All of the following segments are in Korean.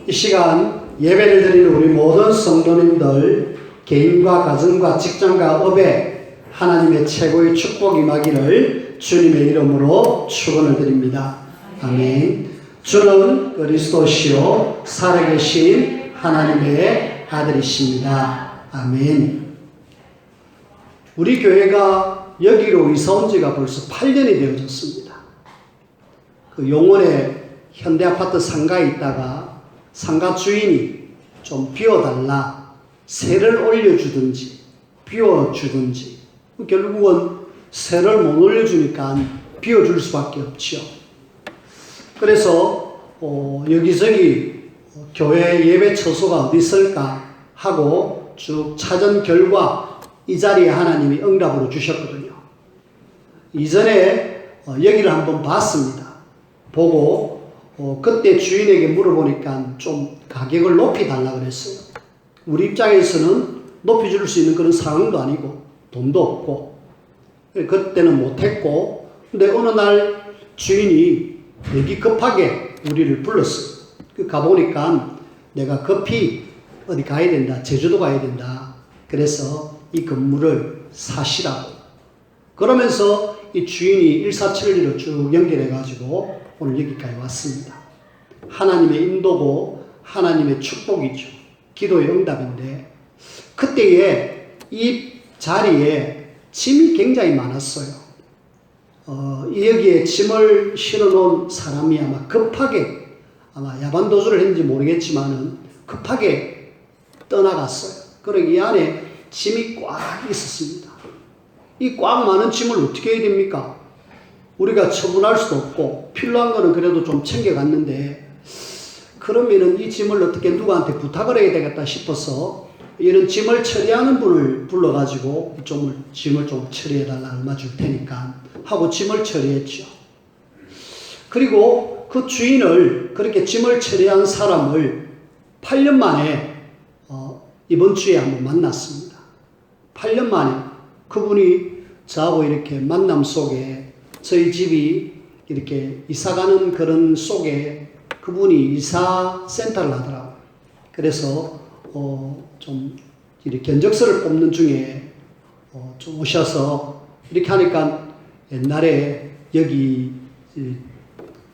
이 시간 예배를 드리는 우리 모든 성도님들 개인과 가정과 직장과 업에 하나님의 최고의 축복이 임하기를 주님의 이름으로 축원을 드립니다. 아멘. 주는 그리스도시요 살아계신 하나님의 아들이십니다. 아멘. 우리 교회가 여기로 이사 온 지가 벌써 8년이 되어졌습니다. 그 용원에 현대아파트 상가에 있다가 상가 주인이 좀 비워달라, 세를 올려주든지 비워주든지, 결국은 세를 못 올려주니까 비워줄 수밖에 없죠. 그래서 여기저기 교회 예배 처소가 어디 있을까 하고 쭉 찾은 결과 이 자리에 하나님이 응답으로 주셨거든요. 이전에 여기를 한번 봤습니다. 보고 그때 주인에게 물어보니까 좀 가격을 높이 달라고 그랬어요. 우리 입장에서는 높여줄 수 있는 그런 상황도 아니고 돈도 없고 그때는 못했고, 근데 어느 날 주인이 여기 급하게 우리를 불렀어요. 가보니까 내가 급히 어디 가야 된다, 제주도 가야 된다, 그래서 이 건물을 사시라고. 그러면서 이 주인이 일사천리로 쭉 연결해가지고 오늘 여기까지 왔습니다. 하나님의 인도고 하나님의 축복이죠. 기도의 응답인데, 그때에 이 자리에 짐이 굉장히 많았어요. 여기에 짐을 실어놓은 사람이 아마 급하게, 아마 야반도주를 했는지 모르겠지만은 급하게 떠나갔어요. 그리고 이 안에 짐이 꽉 있었습니다. 이 꽉 많은 짐을 어떻게 해야 됩니까? 우리가 처분할 수도 없고 필요한 거는 그래도 좀 챙겨갔는데, 그러면은 이 짐을 어떻게 누구한테 부탁을 해야 되겠다 싶어서 이런 짐을 처리하는 분을 불러가지고 짐을 좀 처리해달라, 얼마 줄 테니까 하고 짐을 처리했죠. 그리고 그 주인을, 그렇게 짐을 처리한 사람을 8년 만에 이번 주에 한번 만났습니다. 8년 만에 그분이 저하고 이렇게 만남 속에, 저희 집이 이렇게 이사가는 그런 속에 그분이 이사센터를 하더라고요. 그래서 좀 이렇게 견적서를 뽑는 중에 좀 오셔서 이렇게 하니까 옛날에 여기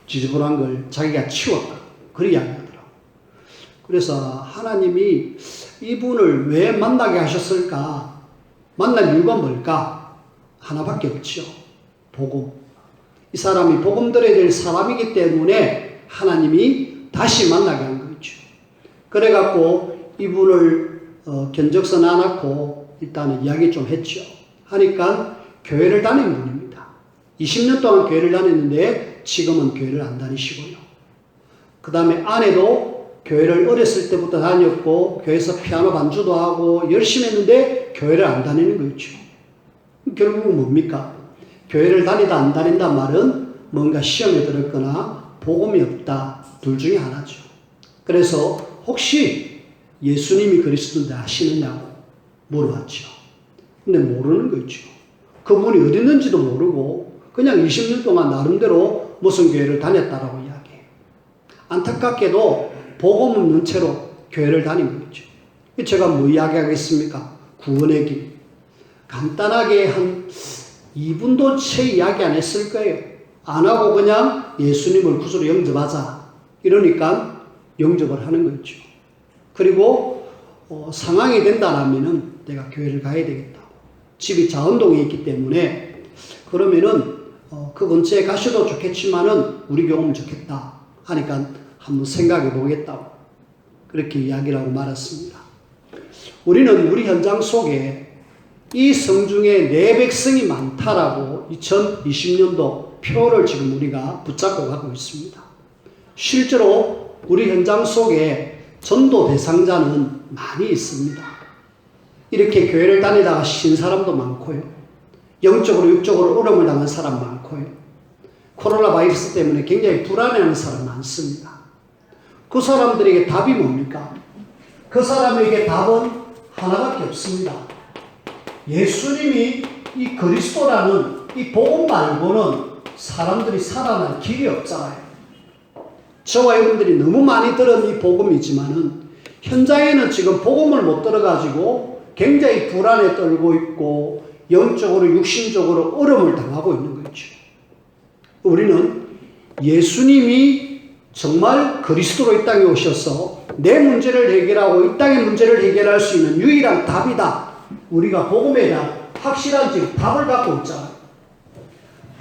지저분한 걸 자기가 치웠다, 그런 이야기 하더라고요. 그래서 하나님이 이분을 왜 만나게 하셨을까? 만날 이유가 뭘까? 하나밖에 없죠. 복음. 이 사람이 복음 들어야 될 사람이기 때문에 하나님이 다시 만나게 한 거죠. 그래갖고 이분을 견적서 놔놓고 일단은 이야기 좀 했죠. 하니까 교회를 다닌 분입니다. 20년 동안 교회를 다녔는데 지금은 교회를 안 다니시고요. 그 다음에 아내도 교회를 어렸을 때부터 다녔고 교회에서 피아노 반주도 하고 열심히 했는데 교회를 안 다니는 거죠. 결국은 뭡니까? 교회를 다니다 안 다닌다 말은 뭔가 시험에 들었거나 복음이 없다, 둘 중에 하나죠. 그래서 혹시 예수님이 그리스도인데 아시느냐고 물어봤죠. 근데 모르는 거죠. 그분이 어디 있는지도 모르고 그냥 20년 동안 나름대로 무슨 교회를 다녔다라고 이야기해요. 안타깝게도 복음 없는 채로 교회를 다닌 거죠. 제가 뭐 이야기하겠습니까? 구원의 길. 간단하게 한 2분도 채 이야기 안 했을 거예요. 안 하고 그냥 예수님을 구주로 영접하자, 이러니까 영접을 하는 거죠. 그리고 상황이 된다라면은 내가 교회를 가야 되겠다. 집이 자원동에 있기 때문에 그러면은 그 근처에 가셔도 좋겠지만은 우리 교회면 좋겠다 하니까 한번 생각해 보겠다고 그렇게 이야기를 하고 말았습니다. 우리는 우리 현장 속에 이 성중에 내 백성이 많다라고 2020년도 표를 지금 우리가 붙잡고 가고 있습니다. 실제로 우리 현장 속에 전도 대상자는 많이 있습니다. 이렇게 교회를 다니다가 신 사람도 많고요. 영적으로 육적으로 어려움을 당한 사람 많고요. 코로나 바이러스 때문에 굉장히 불안해하는 사람 많습니다. 그 사람들에게 답이 뭡니까? 그 사람에게 답은 하나밖에 없습니다. 예수님이 이 그리스도라는 이 복음 말고는 사람들이 살아날 길이 없잖아요. 저와 여러분들이 너무 많이 들은 이 복음이지만은 현장에는 지금 복음을 못 들어가지고 굉장히 불안에 떨고 있고 영적으로 육신적으로 어려움을 당하고 있는 거죠. 우리는 예수님이 정말 그리스도로 이 땅에 오셔서 내 문제를 해결하고 이 땅의 문제를 해결할 수 있는 유일한 답이다. 우리가 복음에 대한 확실한 지금 답을 갖고 있잖아요.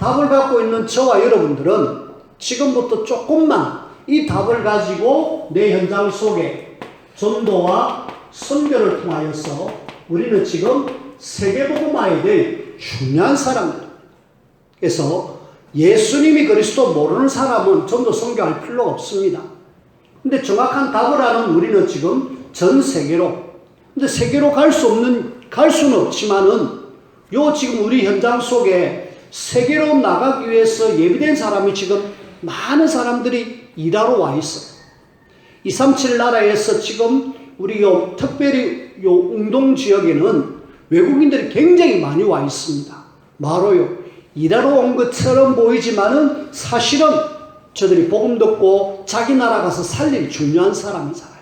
답을 갖고 있는 저와 여러분들은 지금부터 조금만 이 답을 가지고 내 현장 속에 전도와 선교를 통하여서 우리는 지금 세계복음화에 대해 중요한 사람들. 그래서 예수님이 그리스도 모르는 사람은 전도 선교할 필요가 없습니다. 근데 정확한 답을 아는 우리는 지금 전 세계로, 근데 세계로 갈 수는 없지만은 요 지금 우리 현장 속에 세계로 나가기 위해서 예비된 사람이 지금 많은 사람들이 일하러 와 있어요. 237 나라에서 지금 우리 요 특별히 요 웅동 지역에는 외국인들이 굉장히 많이 와 있습니다. 바로요. 일하러 온 것처럼 보이지만은 사실은 저들이 복음 듣고 자기 나라 가서 살릴 중요한 사람이잖아요.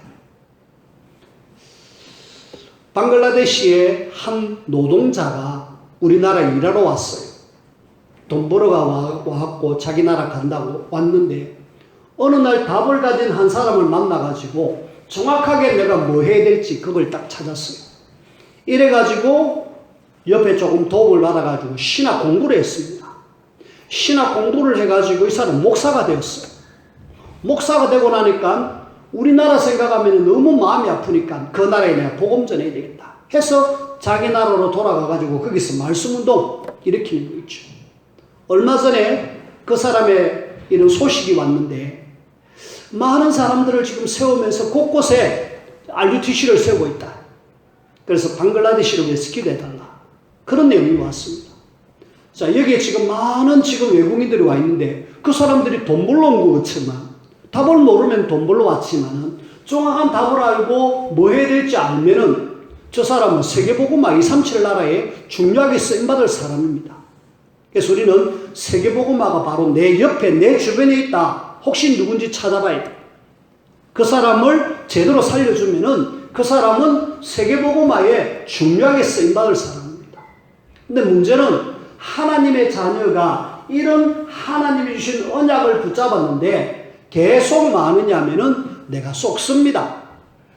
방글라데시의 한 노동자가 우리나라에 일하러 왔어요. 돈 벌어 와갖고 자기 나라 간다고 왔는데 어느 날 답을 가진 한 사람을 만나가지고 정확하게 내가 뭐 해야 될지 그걸 딱 찾았어요. 이래가지고 옆에 조금 도움을 받아가지고 신학 공부를 했습니다. 신학 공부를 해가지고 이 사람 목사가 되었어요. 목사가 되고 나니까 우리나라 생각하면 너무 마음이 아프니까 그 나라에 내가 복음 전해야 되겠다 해서 자기 나라로 돌아가가지고 거기서 말씀운동 일으키는 거 있죠. 얼마 전에 그 사람의 이런 소식이 왔는데 많은 사람들을 지금 세우면서 곳곳에 RUTC를 세우고 있다. 그래서 방글라데시를 위해서 기도해달라. 그런 내용이 왔습니다. 자, 여기에 지금 많은 지금 외국인들이 와 있는데 그 사람들이 돈 벌러 온 것 같지만 답을 모르면 돈 벌러 왔지만은 정확한 답을 알고 뭐 해야 될지 알면은 저 사람은 세계복음화 237 나라에 중요하게 쓰임받을 사람입니다. 그래서 우리는 세계복음화가 바로 내 옆에 내 주변에 있다. 혹시 누군지 찾아봐야 돼. 그 사람을 제대로 살려주면은 그 사람은 세계복음화에 중요하게 쓰임받을 사람입니다. 근데 문제는 하나님의 자녀가 이런 하나님이 주신 언약을 붙잡았는데 계속 많으냐면은 내가 속습니다.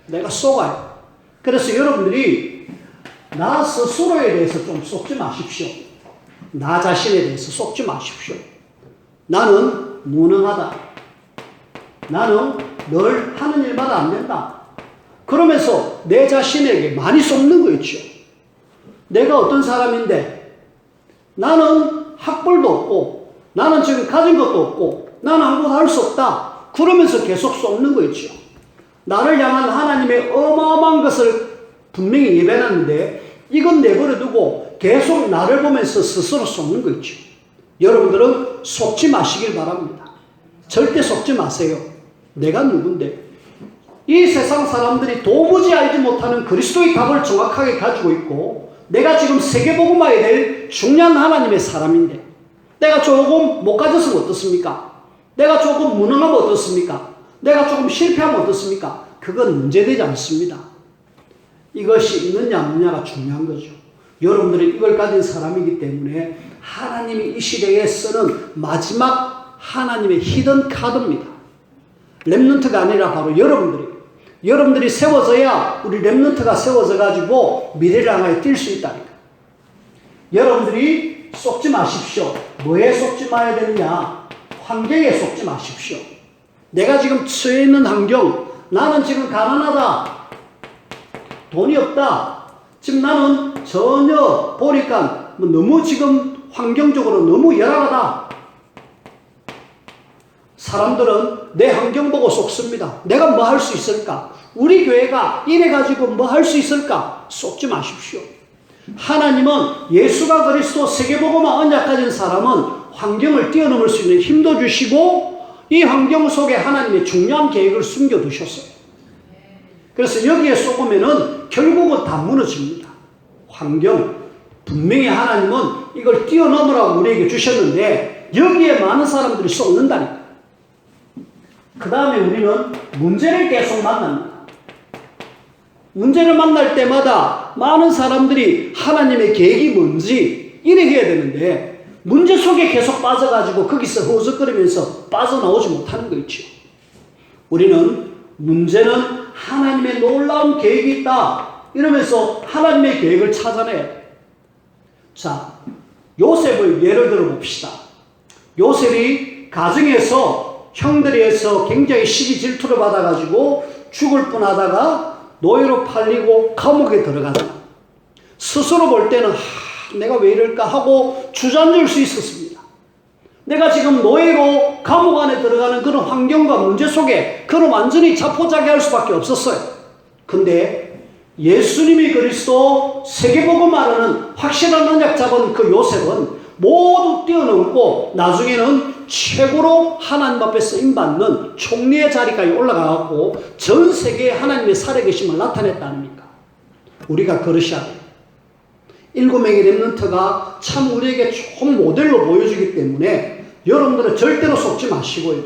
내가 속아요. 그래서 여러분들이 나 스스로에 대해서 좀 속지 마십시오. 나 자신에 대해서 속지 마십시오. 나는 무능하다. 나는 늘 하는 일마다 안 된다. 그러면서 내 자신에게 많이 속는 거 있죠. 내가 어떤 사람인데 나는 학벌도 없고 나는 지금 가진 것도 없고 나는 아무것도 할 수 없다. 그러면서 계속 속는 거 있죠. 나를 향한 하나님의 어마어마한 것을 분명히 예배하는데 이건 내버려두고 계속 나를 보면서 스스로 속는 거 있죠. 여러분들은 속지 마시길 바랍니다. 절대 속지 마세요. 내가 누군데? 이 세상 사람들이 도무지 알지 못하는 그리스도의 답을 정확하게 가지고 있고 내가 지금 세계복음화에 대해 중요한 하나님의 사람인데 내가 조금 못 가졌으면 어떻습니까? 내가 조금 무능하면 어떻습니까? 내가 조금 실패하면 어떻습니까? 그건 문제되지 않습니다. 이것이 있느냐 없느냐가 중요한 거죠. 여러분들이 이걸 가진 사람이기 때문에 하나님이 이 시대에 쓰는 마지막 하나님의 히든 카드입니다. 렘넌트가 아니라 바로 여러분들이 세워져야 우리 렘넌트가 세워져 가지고 미래를 향하여 뛸 수 있다니까. 여러분들이 속지 마십시오. 뭐에 속지 마야 되느냐? 환경에 속지 마십시오. 내가 지금 처해 있는 환경, 나는 지금 가난하다. 돈이 없다. 지금 나는 전혀 보니까 너무 지금 환경적으로 너무 열악하다. 사람들은 내 환경 보고 속습니다. 내가 뭐 할 수 있을까? 우리 교회가 이래가지고 뭐 할 수 있을까? 속지 마십시오. 하나님은 예수가 그리스도 세계복음화 언약 가진 사람은 환경을 뛰어넘을 수 있는 힘도 주시고 이 환경 속에 하나님의 중요한 계획을 숨겨두셨어요. 그래서 여기에 속으면은 결국은 다 무너집니다. 환경. 분명히 하나님은 이걸 뛰어넘으라고 우리에게 주셨는데 여기에 많은 사람들이 속는다니까. 그 다음에 우리는 문제를 계속 만납니다. 문제를 만날 때마다 많은 사람들이 하나님의 계획이 뭔지 이렇게 해야 되는데 문제 속에 계속 빠져가지고 거기서 허우적거리면서 빠져나오지 못하는 거 있죠. 우리는 문제는 하나님의 놀라운 계획이 있다 이러면서 하나님의 계획을 찾아내야 돼요. 자, 요셉을 예를 들어 봅시다. 요셉이 가정에서 형들이 해서 굉장히 시기 질투를 받아가지고 죽을 뻔하다가 노예로 팔리고 감옥에 들어가잖아. 스스로 볼 때는 내가 왜 이럴까 하고 주저앉을 수 있었습니다. 내가 지금 노예로 감옥 안에 들어가는 그런 환경과 문제 속에 그런 완전히 자포자기할 수밖에 없었어요. 근데 예수님이 그리스도 세계복음 말하는 확실한 언약 잡은 그 요셉은 모두 뛰어넘고 나중에는 최고로 하나님 앞에 쓰임받는 총리의 자리까지 올라가고 전 세계에 하나님의 살아계심을 나타냈다 아닙니까? 우리가 그러셔야 돼요. 7명의 렘넌트가 참 우리에게 좋은 모델로 보여주기 때문에 여러분들은 절대로 속지 마시고요.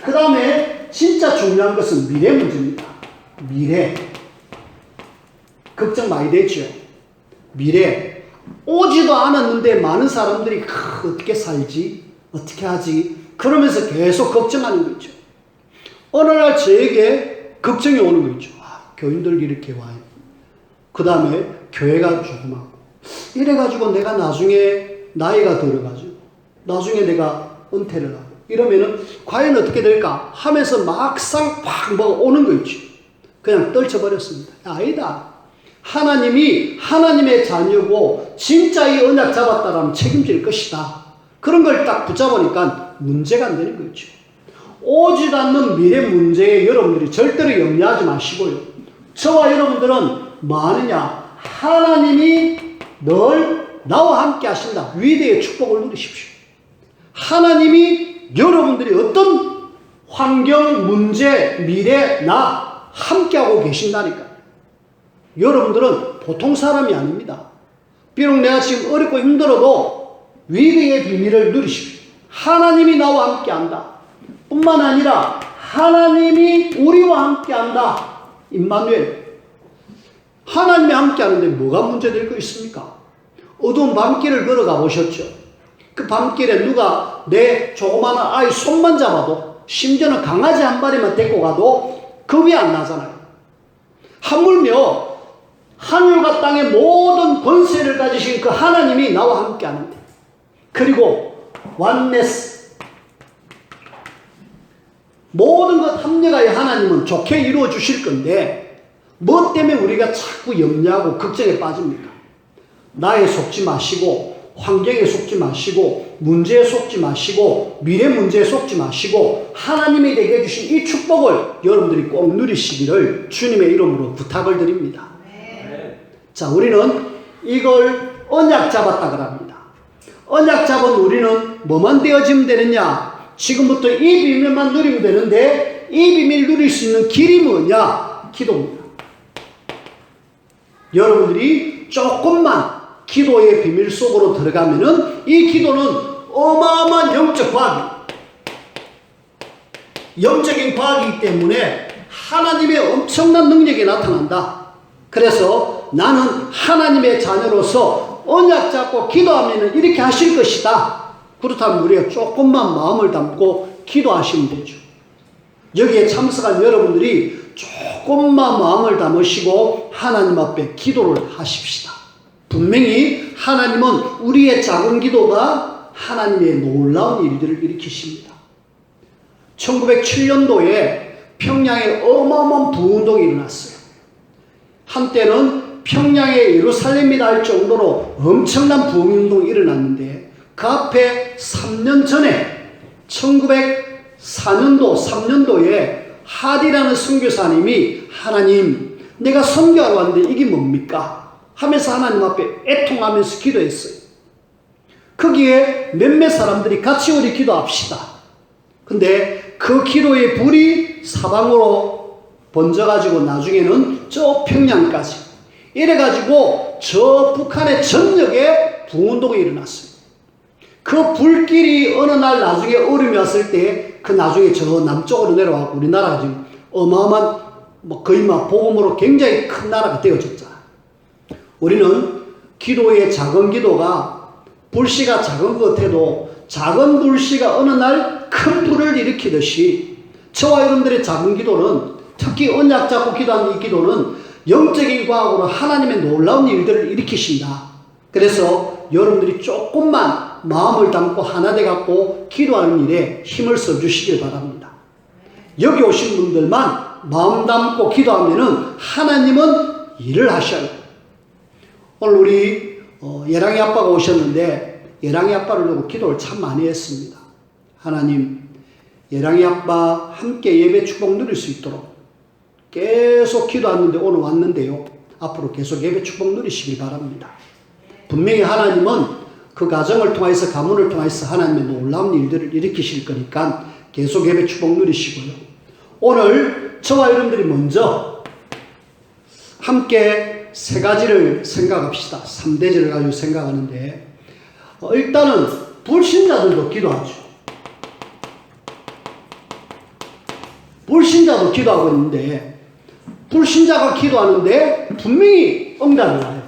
그 다음에 진짜 중요한 것은 미래 문제입니다. 미래. 걱정 많이 되죠. 미래. 오지도 않았는데 많은 사람들이 어떻게 살지? 어떻게 하지? 그러면서 계속 걱정하는 거 있죠. 어느 날 저에게 걱정이 오는 거 있죠. 교인들 이렇게 와요. 그 다음에 교회가 조그맣고 이래가지고 내가 나중에 나이가 들어가지고 나중에 내가 은퇴를 하고 이러면은 과연 어떻게 될까 하면서 막상 팍 오는 거 있죠. 그냥 떨쳐버렸습니다. 아니다. 하나님이 하나님의 자녀고 진짜 이 언약 잡았다라면 책임질 것이다. 그런 걸 딱 붙잡으니까 문제가 안 되는 거죠. 오지도 않는 미래 문제에 여러분들이 절대로 염려하지 마시고요. 저와 여러분들은 뭐 하느냐? 하나님이 늘 나와 함께 하신다. 위대의 축복을 누리십시오. 하나님이 여러분들이 어떤 환경, 문제, 미래, 나 함께하고 계신다니까요. 여러분들은 보통 사람이 아닙니다. 비록 내가 지금 어렵고 힘들어도 위대의 비밀을 누리십시오. 하나님이 나와 함께한다. 뿐만 아니라 하나님이 우리와 함께한다. 임마누엘. 하나님이 함께하는데 뭐가 문제될 거 있습니까? 어두운 밤길을 걸어가 보셨죠? 그 밤길에 누가 내 조그마한 아이 손만 잡아도 심지어는 강아지 한 마리만 데리고 가도 겁이 안 나잖아요. 하물며 하늘과 땅의 모든 권세를 가지신 그 하나님이 나와 함께 하는데 그리고 원네스 모든 것 합력하여 하나님은 좋게 이루어 주실 건데 뭐 때문에 우리가 자꾸 염려하고 걱정에 빠집니까? 나에 속지 마시고 환경에 속지 마시고 문제에 속지 마시고 미래 문제에 속지 마시고 하나님이 되게 해주신 이 축복을 여러분들이 꼭 누리시기를 주님의 이름으로 부탁을 드립니다. 자, 우리는 이걸 언약 잡았다 그럽니다. 언약 잡은 우리는 뭐만 되어지면 되느냐? 지금부터 이 비밀만 누리면 되는데 이 비밀 누릴 수 있는 길이 뭐냐? 기도입니다. 여러분들이 조금만 기도의 비밀 속으로 들어가면은 이 기도는 어마어마한 영적 과학입니다. 영적인 과학이기 때문에 하나님의 엄청난 능력이 나타난다. 그래서 나는 하나님의 자녀로서 언약 잡고 기도하면 이렇게 하실 것이다. 그렇다면 우리가 조금만 마음을 담고 기도하시면 되죠. 여기에 참석한 여러분들이 조금만 마음을 담으시고 하나님 앞에 기도를 하십시다. 분명히 하나님은 우리의 작은 기도가 하나님의 놀라운 일들을 일으키십니다. 1907년도에 평양에 어마어마한 부운동이 일어났어요. 한때는 평양의 예루살렘이라 할 정도로 엄청난 부흥운동이 일어났는데 그 앞에 3년 전에 1904년도 3년도에 하디라는 선교사님이 하나님 내가 선교하러 왔는데 이게 뭡니까? 하면서 하나님 앞에 애통하면서 기도했어요. 거기에 몇몇 사람들이 같이 우리 기도합시다. 근데 그 기도의 불이 사방으로 번져가지고 나중에는 저 평양까지 이래가지고 저 북한의 전역에 부운동이 일어났어요. 그 불길이 어느 날 나중에 얼음이 왔을 때 그 나중에 저 남쪽으로 내려와서 우리나라가 지금 어마어마한 거의 복음으로 굉장히 큰 나라가 되어졌잖아. 우리는 기도의 작은 기도가 불씨가 작은 것 같아도 작은 불씨가 어느 날 큰 불을 일으키듯이 저와 여러분들의 작은 기도는, 특히 언약 잡고 기도하는 이 기도는 영적인 과학으로 하나님의 놀라운 일들을 일으키신다. 그래서 여러분들이 조금만 마음을 담고 하나 돼 갖고 기도하는 일에 힘을 써 주시길 바랍니다. 여기 오신 분들만 마음 담고 기도하면은 하나님은 일을 하셔요. 오늘 우리 예랑이 아빠가 오셨는데 예랑이 아빠를 두고 기도를 참 많이 했습니다. 하나님, 예랑이 아빠 함께 예배 축복 누릴 수 있도록 계속 기도하는데 오늘 왔는데요. 앞으로 계속 예배 축복 누리시길 바랍니다. 분명히 하나님은 그 가정을 통해서, 가문을 통해서 하나님의 놀라운 일들을 일으키실 거니까 계속 예배 축복 누리시고요. 오늘 저와 여러분들이 먼저 함께 세 가지를 생각합시다. 3대지를 가지고 생각하는데, 일단은 불신자들도 기도하죠. 불신자도 기도하고 있는데, 불신자가 기도하는데 분명히 응답이 와요.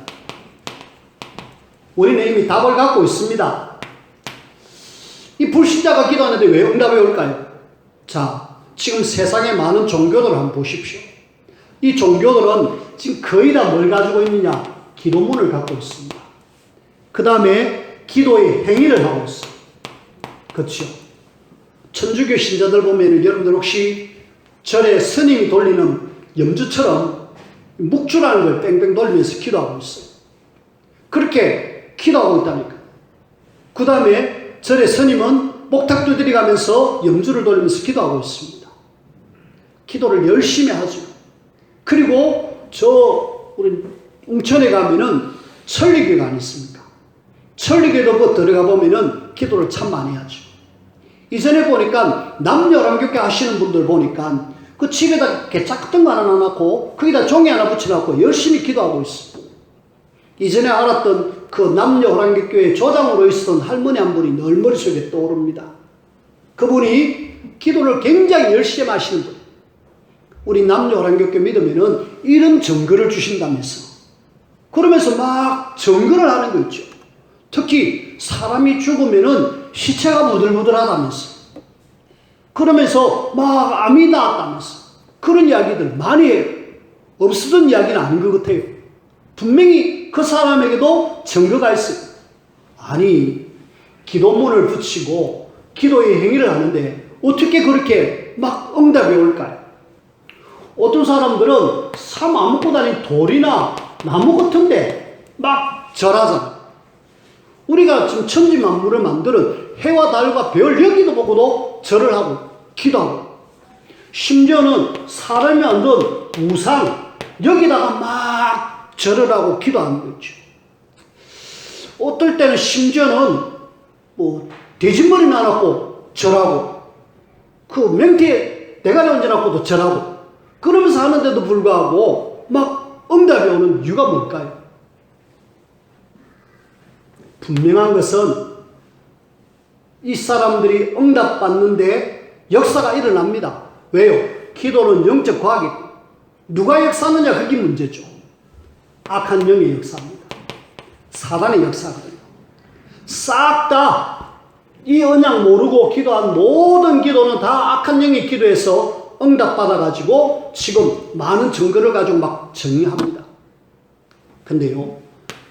우리는 이미 답을 갖고 있습니다. 이 불신자가 기도하는데 왜 응답이 올까요? 자, 지금 세상에 많은 종교들을 한번 보십시오. 이 종교들은 지금 거의 다 뭘 가지고 있느냐? 기도문을 갖고 있습니다. 그 다음에 기도의 행위를 하고 있어요. 그렇죠? 천주교 신자들 보면 여러분들 혹시 절에 스님이 돌리는 염주처럼 묵주라는 걸 뺑뺑 돌리면서 기도하고 있어요. 그렇게 기도하고 있다니까. 그 다음에 절에 스님은 목탁 두드리 가면서 염주를 돌리면서 기도하고 있습니다. 기도를 열심히 하죠. 그리고 우리 웅천에 가면은 천리교가 있습니까? 천리교도 들어가 보면은 기도를 참 많이 하죠. 이전에 보니까 남녀랑교회 하시는 분들 보니까 그 집에다 개짝 같은 거 하나 놔놓고 거기다 종이 하나 붙여놓고 열심히 기도하고 있어요. 이전에 알았던 그 남녀호랑교회 조장으로 있었던 할머니 한 분이 늘 머릿속에 떠오릅니다. 그분이 기도를 굉장히 열심히 하시는 분. 우리 남녀호랑교회 믿으면은 이런 증거를 주신다면서. 그러면서 막 증거를 하는 거 있죠. 특히 사람이 죽으면은 시체가 부들부들하다면서. 그러면서 막 암이 나왔다면서. 그런 이야기들 많이 해요. 없었던 이야기는 아닌 것 같아요. 분명히 그 사람에게도 증거가 있어요. 아니, 기도문을 붙이고 기도의 행위를 하는데 어떻게 그렇게 막 응답이 올까요? 어떤 사람들은 삶 안 먹고 다니는 돌이나 나무 같은데 막 절하잖아. 우리가 지금 천지 만물을 만드는 해와 달과 별 여기도 보고도 절을 하고 기도하고, 심지어는 사람이 만든 우상 여기다가 막 절을 하고 기도하는 거죠. 어떨 때는 심지어는 돼지머리 나놓고 절하고, 그 맹태에 대가리 얹어놓고도 절하고, 그러면서 하는데도 불구하고 막 응답이 오는 이유가 뭘까요? 분명한 것은 이 사람들이 응답받는데 역사가 일어납니다. 왜요? 기도는 영적 과학이고, 누가 역사하느냐 그게 문제죠. 악한 영의 역사입니다. 사단의 역사거든요. 싹 다 이 언약 모르고 기도한 모든 기도는 다 악한 영의 기도에서 응답받아가지고 지금 많은 증거를 가지고 막 정의합니다. 근데요,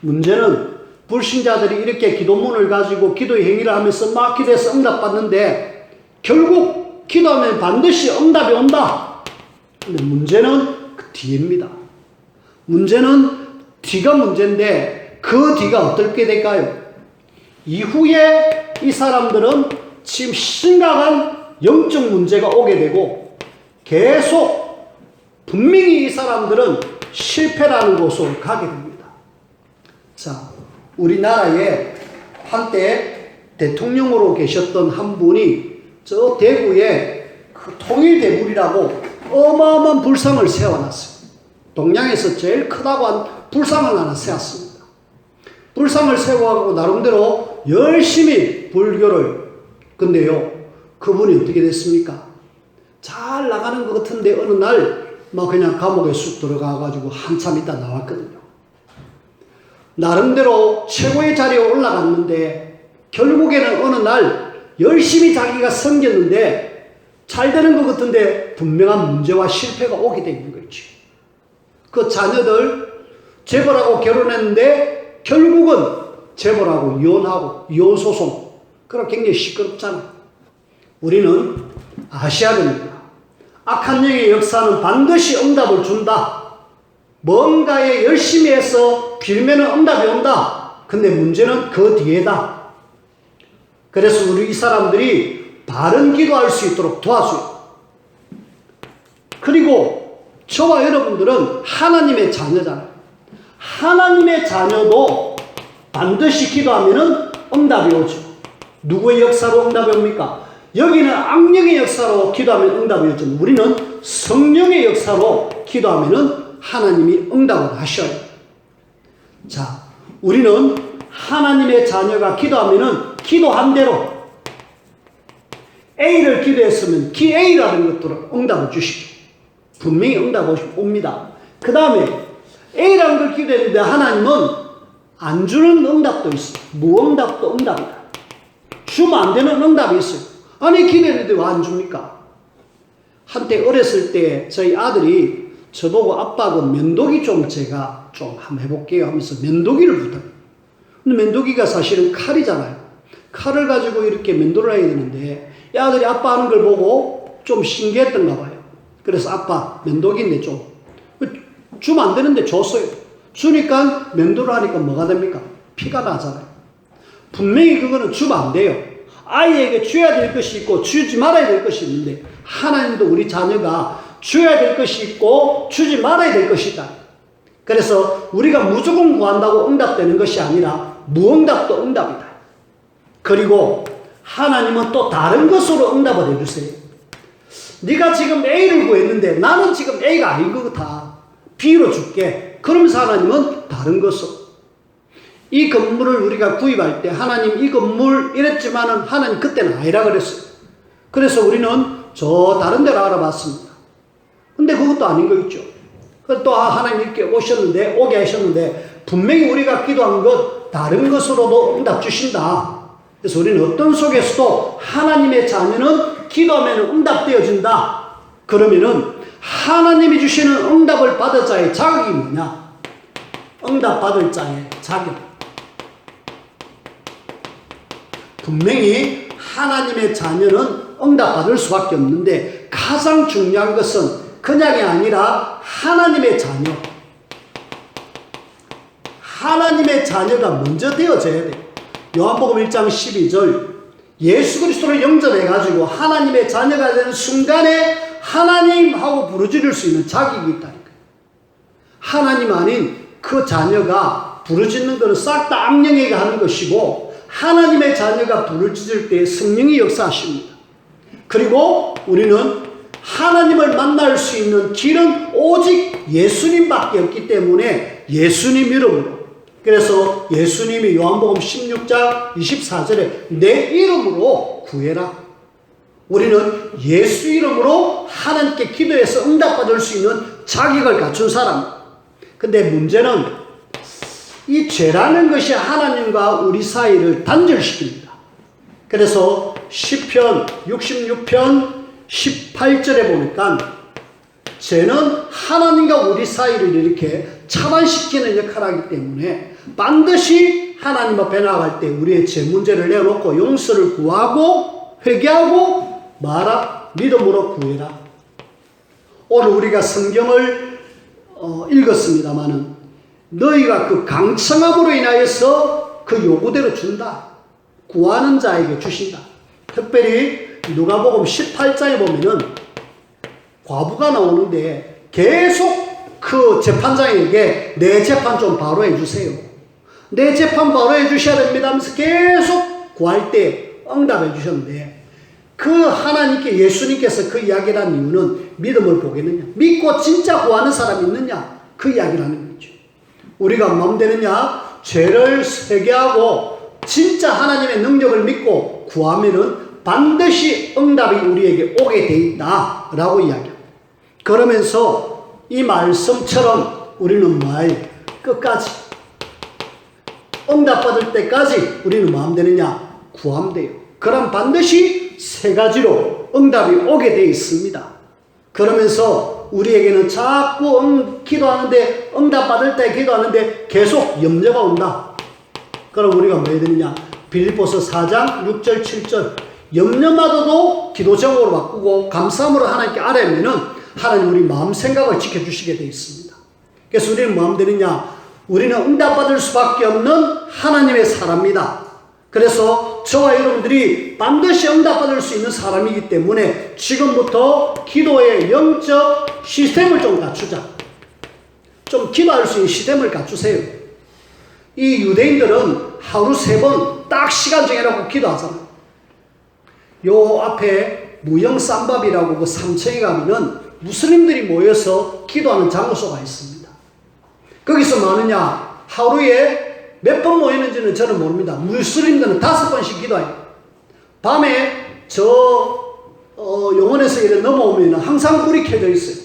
문제는 불신자들이 이렇게 기도문을 가지고 기도의 행위를 하면서 막 기도해서 응답받는데 결국 기도하면 반드시 응답이 온다. 근데 문제는 그 뒤입니다. 문제는 뒤가 문제인데 그 뒤가 어떻게 될까요? 이후에 이 사람들은 지금 심각한 영적 문제가 오게 되고 계속 분명히 이 사람들은 실패라는 곳으로 가게 됩니다. 자, 우리나라에 한때 대통령으로 계셨던 한 분이 저 대구에 그 통일대불이라고 어마어마한 불상을 세워놨어요. 동양에서 제일 크다고 한 불상을 하나 세웠습니다. 불상을 세워가고 나름대로 열심히 불교를, 근데요, 그분이 어떻게 됐습니까? 잘 나가는 것 같은데 어느 날 막 그냥 감옥에 쑥 들어가가지고 한참 있다 나왔거든요. 나름대로 최고의 자리에 올라갔는데 결국에는 어느 날 열심히 자기가 섬겼는데 잘 되는 것 같은데 분명한 문제와 실패가 오게 되는 거지. 그 자녀들 재벌하고 결혼했는데 결국은 재벌하고 이혼하고 이혼 소송. 그럼 굉장히 시끄럽잖아. 우리는 아셔야 됩니다. 악한 영의 역사는 반드시 응답을 준다. 뭔가에 열심히 해서 빌면은 응답이 온다. 근데 문제는 그 뒤에다. 그래서 우리 이 사람들이 바른 기도할 수 있도록 도와줘요. 그리고 저와 여러분들은 하나님의 자녀잖아요. 하나님의 자녀도 반드시 기도하면은 응답이 오죠. 누구의 역사로 응답이 옵니까? 여기는 악령의 역사로 기도하면 응답이 오죠. 우리는 성령의 역사로 기도하면은 하나님이 응답을 하셔요. 자, 우리는 하나님의 자녀가 기도하면은 기도한 대로 A를 기도했으면 기 A라는 것들을 응답을 주시죠. 분명히 응답이 옵니다. 그 다음에 A라는 걸 기도했는데 하나님은 안 주는 응답도 있어요. 무응답도 응답이다. 주면 안 되는 응답이 있어요. 아니 기도했는데 왜 안 줍니까? 한때 어렸을 때 저희 아들이 저보고 아빠 그 면도기 좀 제가 좀 한번 해볼게요 하면서 면도기를 부탁해요. 근데 면도기가 사실은 칼이잖아요. 칼을 가지고 이렇게 면도를 해야 되는데 이 아들이 아빠 하는 걸 보고 좀 신기했던가 봐요. 그래서 아빠 면도기인데 좀 주면 안 되는데 줬어요. 주니까 면도를 하니까 뭐가 됩니까? 피가 나잖아요. 분명히 그거는 주면 안 돼요. 아이에게 줘야 될 것이 있고 주지 말아야 될 것이 있는데 하나님도 우리 자녀가 줘야 될 것이 있고 주지 말아야 될 것이 있다. 그래서 우리가 무조건 구한다고 응답되는 것이 아니라 무응답도 응답이다. 그리고 하나님은 또 다른 것으로 응답을 해주세요. 네가 지금 A를 구했는데 나는 지금 A가 아닌 것 같아. B로 줄게. 그러면서 하나님은 다른 것으로. 이 건물을 우리가 구입할 때 하나님 이 건물 이랬지만은 하나님 그때는 아니라 그랬어요. 그래서 우리는 저 다른 데로 알아봤습니다. 근데 그것도 아닌 거 있죠. 또 하나님 이렇게 오게 하셨는데 분명히 우리가 기도한 것 다른 것으로도 응답 주신다. 그래서 우리는 어떤 속에서도 하나님의 자녀는 기도하면 응답되어진다. 그러면은 하나님이 주시는 응답을 받을 자의 자격이 뭐냐? 응답 받을 자의 자격. 분명히 하나님의 자녀는 응답받을 수밖에 없는데 가장 중요한 것은 그냥이 아니라 하나님의 자녀. 하나님의 자녀가 먼저 되어져야 돼요. 요한복음 1장 12절 예수 그리스도를 영접해가지고 하나님의 자녀가 되는 순간에 하나님 하고 부르짖을 수 있는 자격이 있다니까요. 하나님 아닌 그 자녀가 부르짖는 것은 싹 다 악령에게 하는 것이고 하나님의 자녀가 부르짖을 때 성령이 역사하십니다. 그리고 우리는 하나님을 만날 수 있는 길은 오직 예수님밖에 없기 때문에 예수님 이름으로. 그래서 예수님이 요한복음 16장 24절에 내 이름으로 구해라. 우리는 예수 이름으로 하나님께 기도해서 응답받을 수 있는 자격을 갖춘 사람. 근데 문제는 이 죄라는 것이 하나님과 우리 사이를 단절시킵니다. 그래서 시편 66편 18절에 보니까 죄는 하나님과 우리 사이를 이렇게 차단시키는 역할을 하기 때문에 반드시 하나님 앞에 나아갈 때 우리의 죄 문제를 내놓고 용서를 구하고 회개하고 믿음으로 구해라. 오늘 우리가 성경을 읽었습니다마는 너희가 그 강청함으로 인하여서 그 요구대로 준다. 구하는 자에게 주신다. 특별히 누가복음 18장에 보면은 과부가 나오는데 계속 그 재판장에게 내 재판 좀 바로 해주세요. 내 재판 바로 해주셔야 됩니다 하면서 계속 구할 때 응답해 주셨는데 그 하나님께 예수님께서 그 이야기를 한 이유는 믿음을 보겠느냐, 믿고 진짜 구하는 사람이 있느냐, 그 이야기를 하는 거죠. 우리가 마음 되느냐, 죄를 회개하고 진짜 하나님의 능력을 믿고 구하면은 반드시 응답이 우리에게 오게 돼 있다라고 이야기합니다. 그러면서 이 말씀처럼 우리는 뭐예요? 끝까지 응답받을 때까지 우리는 뭐 하면 되느냐? 구하면 돼요. 그럼 반드시 세 가지로 응답이 오게 돼 있습니다. 그러면서 우리에게는 자꾸 기도하는데 응답받을 때 기도하는데 계속 염려가 온다. 그럼 우리가 뭐 해야 되느냐? 빌립보서 4장 6절 7절 염려마저도 기도 제목으로 바꾸고 감사함으로 하나님께 아뢰면은 하나님 우리 마음 생각을 지켜주시게 되어 있습니다. 그래서 우리는 뭐 하면 되느냐? 우리는 응답받을 수밖에 없는 하나님의 사람입니다. 그래서 저와 여러분들이 반드시 응답받을 수 있는 사람이기 때문에 지금부터 기도의 영적 시스템을 좀 갖추자. 좀 기도할 수 있는 시스템을 갖추세요. 이 유대인들은 하루 3번 딱 시간 정해놓고 기도하잖아요. 요 앞에 무영쌈밥이라고 그 3층에 가면은 무슬림들이 모여서 기도하는 장소가 있습니다. 거기서 뭐 하느냐? 하루에 몇 번 모이는지는 저는 모릅니다. 무슬림들은 5번씩 기도해요. 밤에 용원에서 이렇게 넘어오면 항상 불이 켜져 있어요.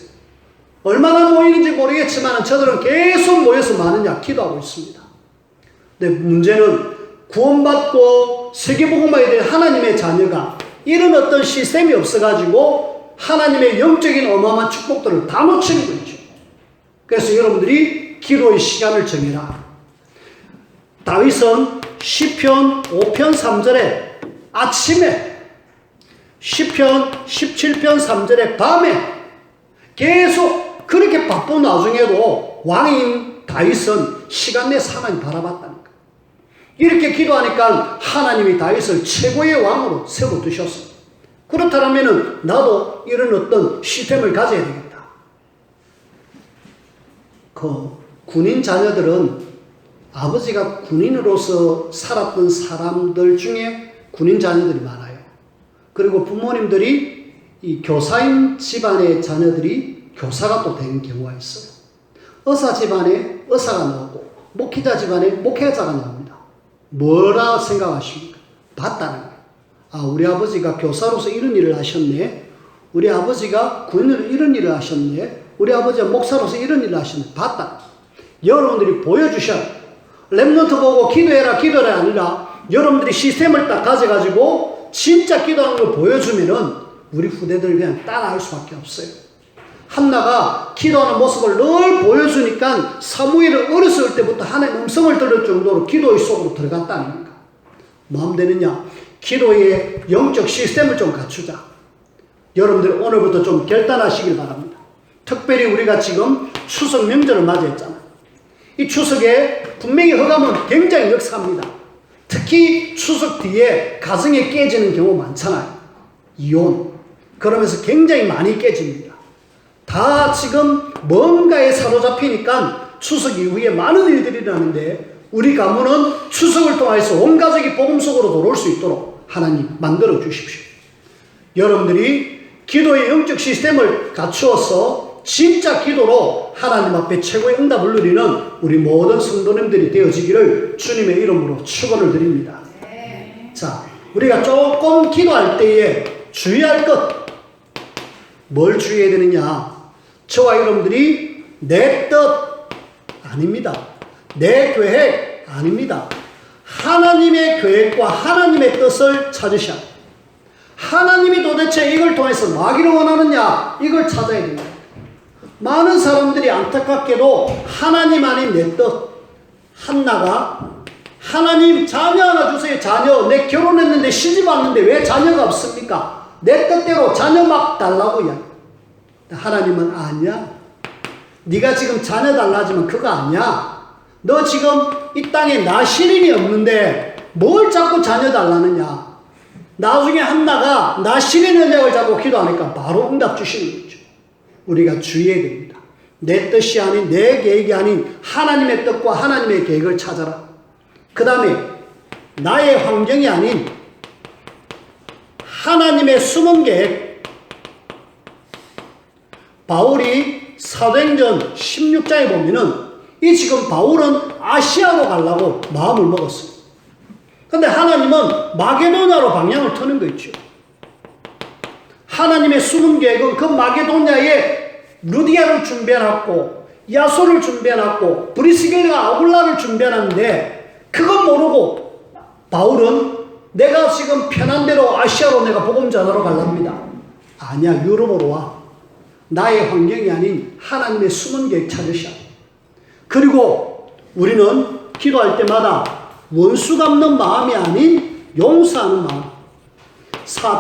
얼마나 모이는지 모르겠지만 저들은 계속 모여서 뭐 하느냐? 기도하고 있습니다. 근데 문제는 구원받고 세계복음화에 대한 하나님의 자녀가 이런 어떤 시스템이 없어가지고 하나님의 영적인 어마어마한 축복들을 다 놓치는 거죠. 그래서 여러분들이 기도의 시간을 정해라. 다윗은 시편 5편 3절에 아침에, 시편 17편 3절에 밤에 계속 그렇게 바쁜 와중에도 왕인 다윗은 시간 내서 하나님 바라봤다니까. 이렇게 기도하니까 하나님이 다윗을 최고의 왕으로 세워두셨습니다. 그렇다면 나도 이런 어떤 시스템을 가져야 되겠다. 그 군인 자녀들은 아버지가 군인으로서 살았던 사람들 중에 군인 자녀들이 많아요. 그리고 부모님들이 이 교사인 집안의 자녀들이 교사가 또 되는 경우가 있어요. 의사 집안에 의사가 나오고 목회자 집안에 목회자가 나옵니다. 뭐라 생각하십니까? 봤다는 거예요. 아, 우리 아버지가 교사로서 이런 일을 하셨네. 우리 아버지가 군인으로 이런 일을 하셨네. 우리 아버지가 목사로서 이런 일을 하셨네. 봤다. 여러분들이 보여주셔야 랩런트 보고 기도해라 기도해라 아니라 여러분들이 시스템을 딱 가져가지고 진짜 기도하는 걸 보여주면은 우리 후대들 그냥 따라할 수밖에 없어요. 한나가 기도하는 모습을 늘 보여주니까 사무엘은 어렸을 때부터 하나님의 음성을 들을 정도로 기도의 속으로 들어갔다 아닙니까? 마음 되느냐? 기도의 영적 시스템을 좀 갖추자. 여러분들 오늘부터 좀 결단하시길 바랍니다. 특별히 우리가 지금 추석 명절을 맞이했잖아요. 이 추석에 분명히 허감은 굉장히 역사합니다. 특히 추석 뒤에 가정이 깨지는 경우 많잖아요. 이혼. 그러면서 굉장히 많이 깨집니다. 다 지금 뭔가에 사로잡히니까 추석 이후에 많은 일들이 일어나는데 우리 가문은 추석을 통해서 온 가족이 복음 속으로 돌아올 수 있도록 하나님 만들어 주십시오. 여러분들이 기도의 영적 시스템을 갖추어서 진짜 기도로 하나님 앞에 최고의 응답을 누리는 우리 모든 성도님들이 되어지기를 주님의 이름으로 축원을 드립니다. 자, 우리가 조금 기도할 때에 주의할 것, 뭘 주의해야 되느냐? 저와 여러분들이 내 뜻 아닙니다. 내 계획 아닙니다. 하나님의 계획과 하나님의 뜻을 찾으셔야 합니다. 하나님이 도대체 이걸 통해서 뭐 하기를 원하느냐? 이걸 찾아야 됩니다. 많은 사람들이 안타깝게도 하나님 아닌 내 뜻, 한나가 하나님 자녀 하나 주세요. 자녀. 내 결혼했는데 시집 왔는데 왜 자녀가 없습니까? 내 뜻대로 자녀 막 달라고 이야기. 하나님은 아니야. 네가 지금 자녀 달라 하지만 그거 아니야. 너 지금 이 땅에 나시린이 없는데 뭘 자꾸 자녀 달라느냐. 나중에 한나가 나시린 언약을 잡고 기도하니까 바로 응답 주시는 거죠. 우리가 주의해야 됩니다. 내 뜻이 아닌 내 계획이 아닌 하나님의 뜻과 하나님의 계획을 찾아라. 그 다음에 나의 환경이 아닌 하나님의 숨은 계획. 바울이 사도행전 16장에 보면은 이 지금 바울은 아시아로 가려고 마음을 먹었어요. 근데 하나님은 마게도냐로 방향을 트는 거 있죠. 하나님의 숨은 계획은 그 마게도냐에 루디아를 준비해놨고 야소를 준비해놨고 브리스길과 아굴라를 준비해놨는데 그건 모르고 바울은 내가 지금 편한 대로 아시아로 내가 복음 전하러 갈랍니다. 아니야, 유럽으로 와. 나의 환경이 아닌 하나님의 숨은 계획 찾으셔. 그리고 우리는 기도할 때마다 원수 갚는 마음이 아닌 용서하는 마음.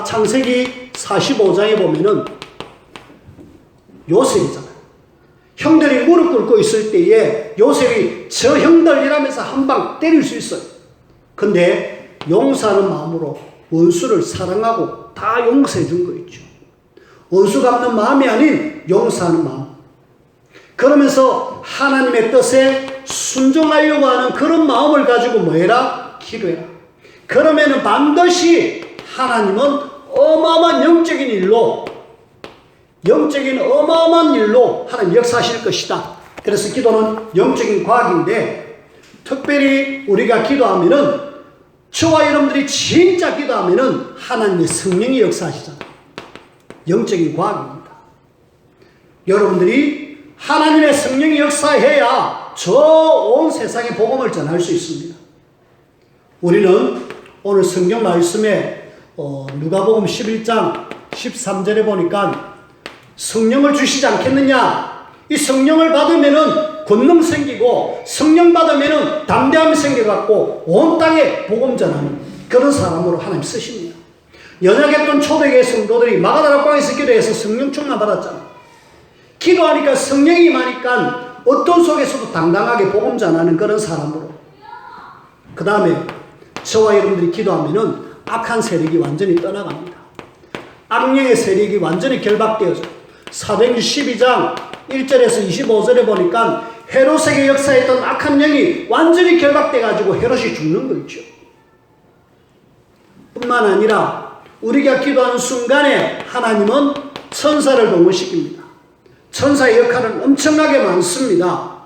창세기 45장에 보면은 요셉이잖아요. 형들이 무릎 꿇고 있을 때에 요셉이 저 형들이라면서 한 방 때릴 수 있어요. 근데 용서하는 마음으로 원수를 사랑하고 다 용서해 준 거 있죠. 원수 갚는 마음이 아닌 용서하는 마음. 그러면서 하나님의 뜻에 순종하려고 하는 그런 마음을 가지고 뭐해라? 기도해라. 그러면은 반드시 하나님은 어마어마한 영적인 일로 하나님 역사하실 것이다. 그래서 기도는 영적인 과학인데 특별히 우리가 기도하면은 저와 여러분들이 진짜 기도하면은 하나님의 성령이 역사하시잖아요. 영적인 과학입니다. 여러분들이 하나님의 성령이 역사해야 저 온 세상에 복음을 전할 수 있습니다. 우리는 오늘 성경 말씀에 누가복음 11장 13절에 보니까 성령을 주시지 않겠느냐. 이 성령을 받으면은 권능 생기고 성령 받으면은 담대함이 생겨갖고 온 땅에 복음 전하는 그런 사람으로 하나님 쓰십니다. 연약했던 초대교회 성도들이 마가다락방에서 기도해서 성령 충만 받았잖아. 기도하니까 성령이 임하니까 어떤 속에서도 당당하게 복음 전하는 그런 사람으로. 그 다음에 저와 여러분들이 기도하면은 악한 세력이 완전히 떠나갑니다. 악령의 세력이 완전히 결박되어져. 사도행전 12장 1절에서 25절에 보니까 헤롯에게 역사했던 악한 영이 완전히 결박돼가지고 헤롯이 죽는 거 있죠. 뿐만 아니라 우리가 기도하는 순간에 하나님은 천사를 동원시킵니다. 천사의 역할은 엄청나게 많습니다.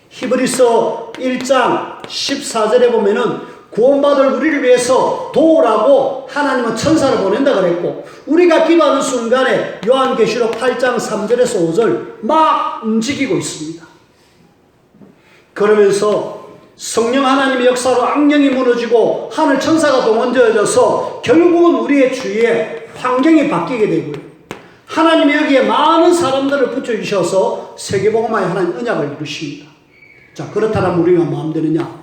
히브리서 1장 14절에 보면은 구원받을 우리를 위해서 도우라고 하나님은 천사를 보낸다 그랬고, 우리가 기도하는 순간에 요한계시록 8장 3절에서 5절 막 움직이고 있습니다. 그러면서 성령 하나님의 역사로 악령이 무너지고 하늘 천사가 동원되어져서 결국은 우리의 주위에 환경이 바뀌게 되고요. 하나님이 여기에 많은 사람들을 붙여주셔서 세계복음화의 하나님 언약을 이루십니다. 자, 그렇다면 우리가 뭐 하면 되느냐?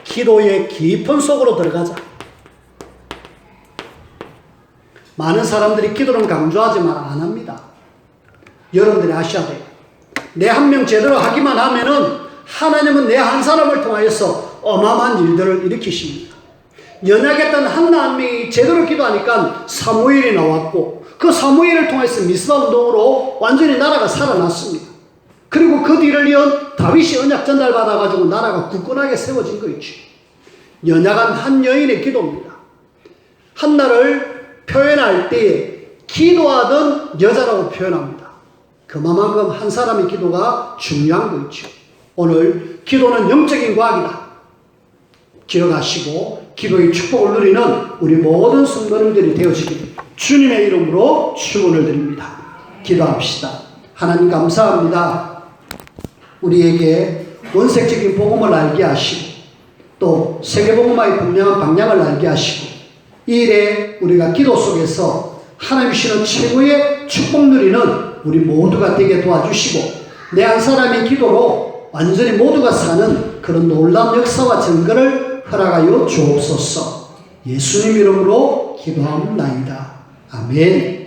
기도의 깊은 속으로 들어가자. 많은 사람들이 기도는 강조하지만 안 합니다. 여러분들이 아셔야 돼요. 내 한 명 제대로 하기만 하면은 하나님은 내 한 사람을 통하여서 어마어마한 일들을 일으키십니다. 연약했던 한나 한 명이 제대로 기도하니까 사무엘이 나왔고, 그 사무엘을 통해서 미스바 운동으로 완전히 나라가 살아났습니다. 그리고 그 뒤를 이은 다윗이 언약 전달받아가지고 나라가 굳건하게 세워진 거 있죠. 연약한 한 여인의 기도입니다. 한나를 표현할 때에 기도하던 여자라고 표현합니다. 그만큼 한 사람의 기도가 중요한 거 있죠. 오늘 기도는 영적인 과학이다. 기억하시고 기도의 축복을 누리는 우리 모든 성도님들이 되어지기를 주님의 이름으로 축원을 드립니다. 기도합시다. 하나님 감사합니다. 우리에게 원색적인 복음을 알게 하시고 또 세계복음화의 분명한 방향을 알게 하시고 이 일에 우리가 기도 속에서 하나님 주시는 최고의 축복 누리는 우리 모두가 되게 도와주시고 내 한 사람의 기도로 완전히 모두가 사는 그런 놀라운 역사와 증거를 허락하여 주옵소서. 예수님 이름으로 기도합니다. 아멘.